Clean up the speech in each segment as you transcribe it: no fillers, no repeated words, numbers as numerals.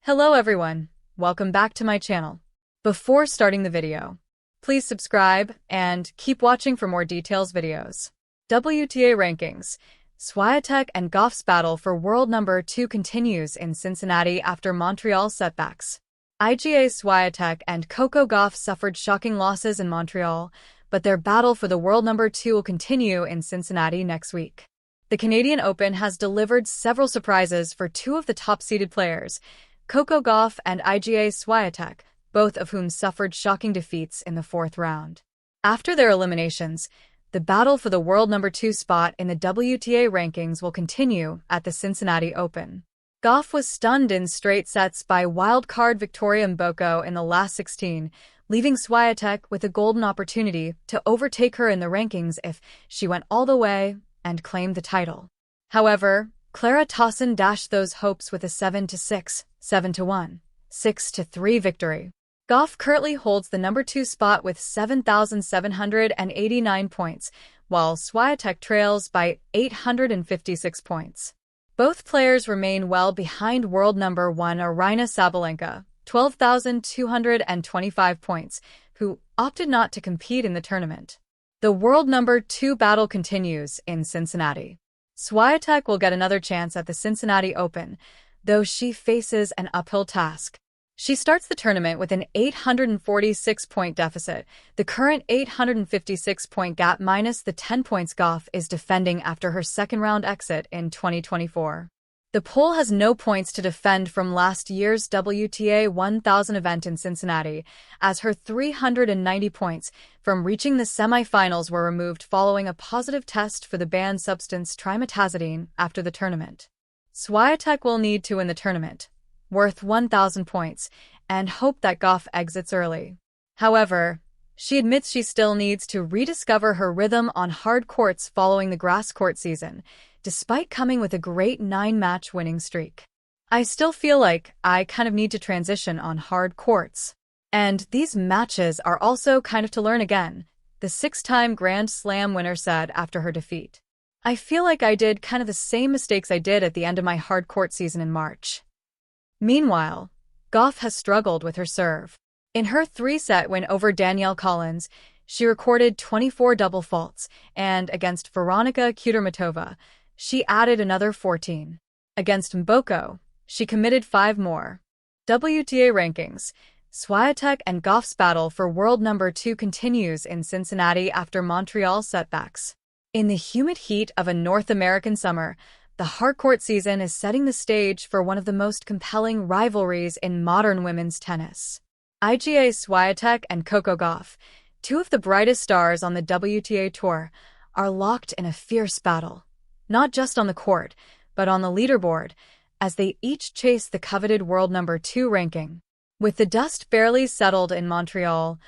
Hello everyone, welcome back to my channel. Before starting the video, please subscribe and keep watching for more details videos. WTA rankings. Swiatek and Gauff's battle for world number 2 continues in Cincinnati after Montreal setbacks. IGA Swiatek and Coco Gauff suffered shocking losses in Montreal, but their battle for the world number 2 will continue in Cincinnati next week. The Canadian Open has delivered several surprises for two of the top-seeded players, Coco Gauff and IGA Swiatek, both of whom suffered shocking defeats in the fourth round. After their eliminations, the battle for the world number 2 spot in the WTA rankings will continue at the Cincinnati Open. Gauff was stunned in straight sets by wildcard Victoria Mboko in the last 16, leaving Swiatek with a golden opportunity to overtake her in the rankings if she went all the way and claimed the title. However, Clara Tauson dashed those hopes with a 7-6, 7-1, 6-3 victory. Gauff currently holds the number 2 spot with 7,789 points, while Swiatek trails by 856 points. Both players remain well behind world number 1 Aryna Sabalenka, 12,225 points, who opted not to compete in the tournament. The world number 2 battle continues in Cincinnati. Swiatek will get another chance at the Cincinnati Open, though she faces an uphill task. She starts the tournament with an 846-point deficit, the current 856-point gap minus the 10 points Gauff is defending after her second-round exit in 2024. The Pole has no points to defend from last year's WTA 1000 event in Cincinnati, as her 390 points from reaching the semifinals were removed following a positive test for the banned substance trimetazidine after the tournament. Swiatek will need to win the tournament, worth 1,000 points, and hope that Gauff exits early. However, she admits she still needs to rediscover her rhythm on hard courts following the grass court season, despite coming with a great 9-match winning streak. I still feel like I kind of need to transition on hard courts. And these matches are also kind of to learn again, the 6-time Grand Slam winner said after her defeat. I feel like I did kind of the same mistakes I did at the end of my hard court season in March. Meanwhile, Gauff has struggled with her serve. In her 3-set win over Danielle Collins, she recorded 24 double faults, and against Veronika Kudermetova, she added another 14. Against Mboko, she committed 5 more. WTA rankings. Swiatek and Gauff's battle for world number 2 continues in Cincinnati after Montreal setbacks. In the humid heat of a North American summer, the hardcourt season is setting the stage for one of the most compelling rivalries in modern women's tennis. IGA Swiatek and Coco Gauff, two of the brightest stars on the WTA Tour, are locked in a fierce battle, not just on the court, but on the leaderboard, as they each chase the coveted world number 2 ranking. With the dust barely settled in Montreal,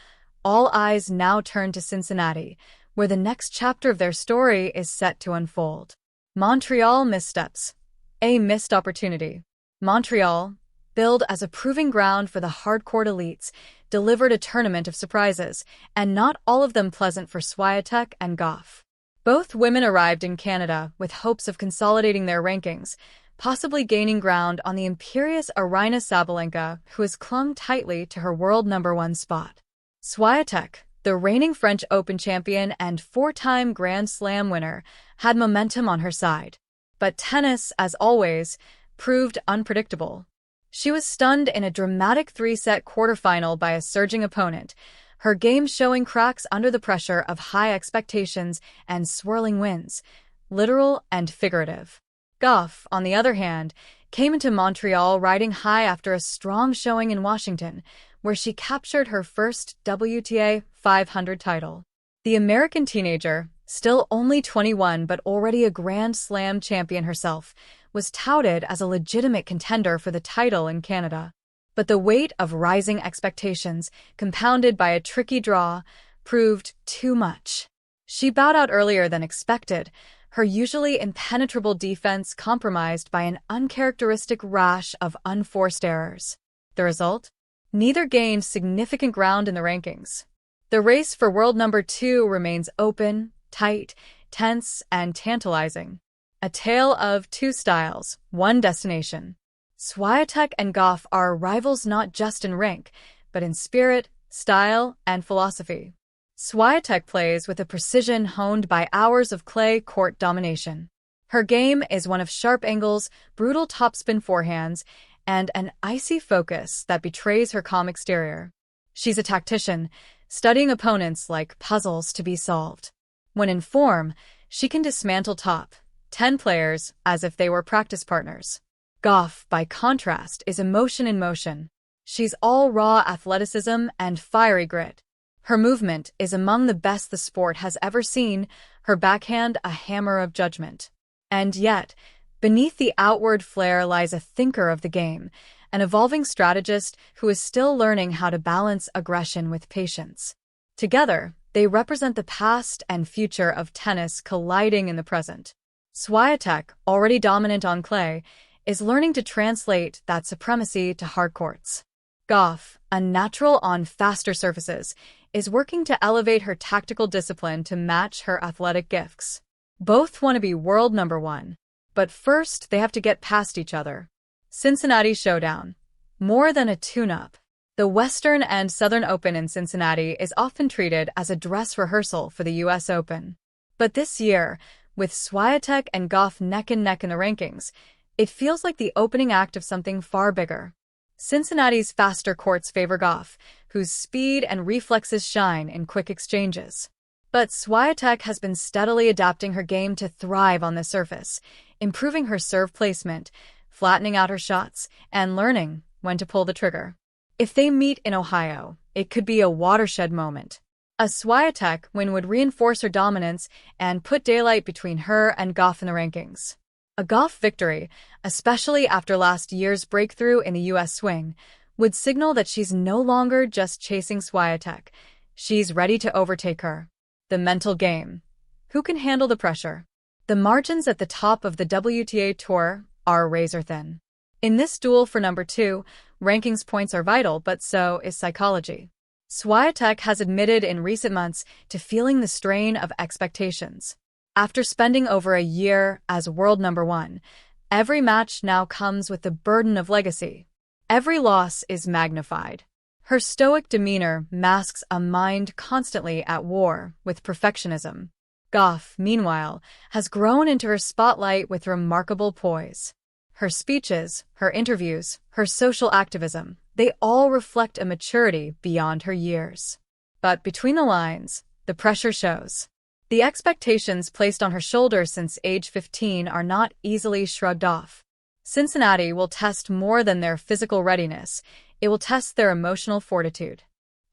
all eyes now turn to Cincinnati, where the next chapter of their story is set to unfold. Montreal missteps. A missed opportunity. Montreal, billed as a proving ground for the hardcourt elites, delivered a tournament of surprises, and not all of them pleasant for Swiatek and Gauff. Both women arrived in Canada with hopes of consolidating their rankings, possibly gaining ground on the imperious Aryna Sabalenka, who has clung tightly to her world number 1 spot. Swiatek, the reigning French Open champion and 4-time Grand Slam winner, had momentum on her side. But tennis, as always, proved unpredictable. She was stunned in a dramatic 3-set quarterfinal by a surging opponent, her game showing cracks under the pressure of high expectations and swirling winds, literal and figurative. Gauff, on the other hand, came into Montreal riding high after a strong showing in Washington, where she captured her first WTA 500 title. The American teenager, still only 21 but already a Grand Slam champion herself, was touted as a legitimate contender for the title in Canada. But the weight of rising expectations, compounded by a tricky draw, proved too much. She bowed out earlier than expected, her usually impenetrable defense compromised by an uncharacteristic rash of unforced errors. The result? Neither gained significant ground in the rankings. The race for world number 2 remains open, tight, tense, and tantalizing. A tale of two styles, one destination. Swiatek and Gauff are rivals not just in rank, but in spirit, style, and philosophy. Swiatek plays with a precision honed by hours of clay court domination. Her game is one of sharp angles, brutal topspin forehands, and an icy focus that betrays her calm exterior. She's a tactician, studying opponents like puzzles to be solved. When in form, she can dismantle top 10 players as if they were practice partners. Gauff, by contrast, is emotion in motion. She's all raw athleticism and fiery grit. Her movement is among the best the sport has ever seen, her backhand a hammer of judgment. And yet, beneath the outward flair lies a thinker of the game, an evolving strategist who is still learning how to balance aggression with patience. Together, they represent the past and future of tennis colliding in the present. Swiatek, already dominant on clay, is learning to translate that supremacy to hard courts. Gauff, a natural on faster surfaces, is working to elevate her tactical discipline to match her athletic gifts. Both want to be world number one, but first they have to get past each other. Cincinnati Showdown. More than a tune-up. The Western and Southern Open in Cincinnati is often treated as a dress rehearsal for the U.S. Open. But this year, with Swiatek and Gauff neck and neck in the rankings, it feels like the opening act of something far bigger. Cincinnati's faster courts favor Gauff, whose speed and reflexes shine in quick exchanges. But Swiatek has been steadily adapting her game to thrive on the surface, improving her serve placement, flattening out her shots, and learning when to pull the trigger. If they meet in Ohio, it could be a watershed moment. A Swiatek win would reinforce her dominance and put daylight between her and Gauff in the rankings. A Gauff victory, especially after last year's breakthrough in the U.S. swing, would signal that she's no longer just chasing Swiatek. She's ready to overtake her. The mental game. Who can handle the pressure? The margins at the top of the WTA Tour are razor-thin. In this duel for number 2, rankings points are vital, but so is psychology. Swiatek has admitted in recent months to feeling the strain of expectations. After spending over a year as world number 1, every match now comes with the burden of legacy. Every loss is magnified. Her stoic demeanor masks a mind constantly at war with perfectionism. Gauff, meanwhile, has grown into her spotlight with remarkable poise. Her speeches, her interviews, her social activism, they all reflect a maturity beyond her years. But between the lines, the pressure shows. The expectations placed on her shoulders since age 15 are not easily shrugged off. Cincinnati will test more than their physical readiness. It will test their emotional fortitude.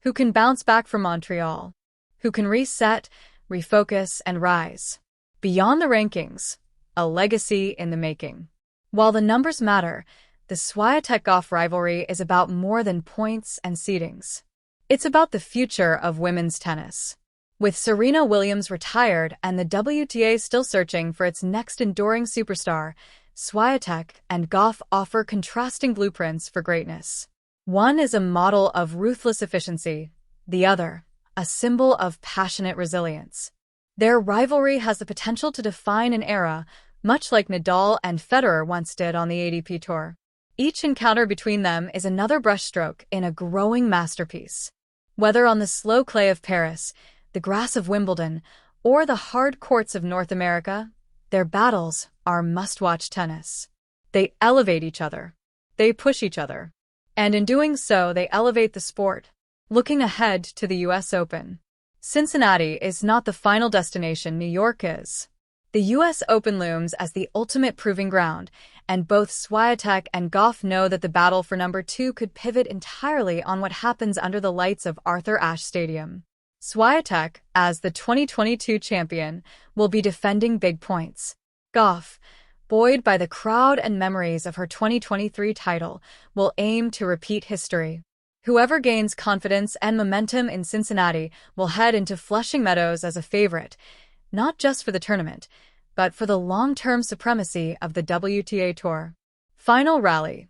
Who can bounce back from Montreal? Who can reset, refocus, and rise? Beyond the rankings, a legacy in the making. While the numbers matter, the Swiatek-Gauff rivalry is about more than points and seedings. It's about the future of women's tennis. With Serena Williams retired and the WTA still searching for its next enduring superstar, Swiatek and Gauff offer contrasting blueprints for greatness. One is a model of ruthless efficiency, the other, a symbol of passionate resilience. Their rivalry has the potential to define an era, much like Nadal and Federer once did on the ATP Tour. Each encounter between them is another brushstroke in a growing masterpiece. Whether on the slow clay of Paris, the grass of Wimbledon, or the hard courts of North America, their battles are must-watch tennis. They elevate each other. They push each other. And in doing so, they elevate the sport. Looking ahead to the U.S. Open. Cincinnati is not the final destination, New York is. The U.S. Open looms as the ultimate proving ground, and both Swiatek and Gauff know that the battle for number 2 could pivot entirely on what happens under the lights of Arthur Ashe Stadium. Swiatek, as the 2022 champion, will be defending big points. Gauff, buoyed by the crowd and memories of her 2023 title, will aim to repeat history. Whoever gains confidence and momentum in Cincinnati will head into Flushing Meadows as a favorite, not just for the tournament, but for the long-term supremacy of the WTA Tour. Final rally.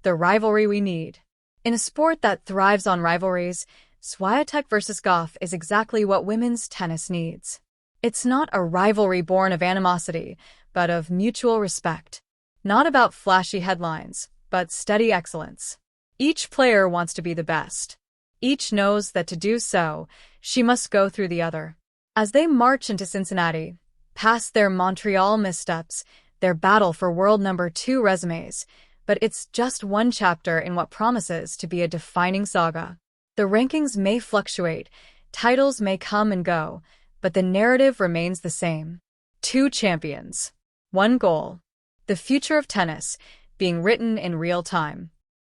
The rivalry we need. In a sport that thrives on rivalries, Swiatek versus Gauff is exactly what women's tennis needs. It's not a rivalry born of animosity, but of mutual respect. Not about flashy headlines, but steady excellence. Each player wants to be the best. Each knows that to do so, she must go through the other. As they march into Cincinnati, past their Montreal missteps, their battle for world number 2 resumes, but it's just one chapter in what promises to be a defining saga. The rankings may fluctuate, titles may come and go, but the narrative remains the same. 2 champions. 1 goal. The future of tennis, being written in real time.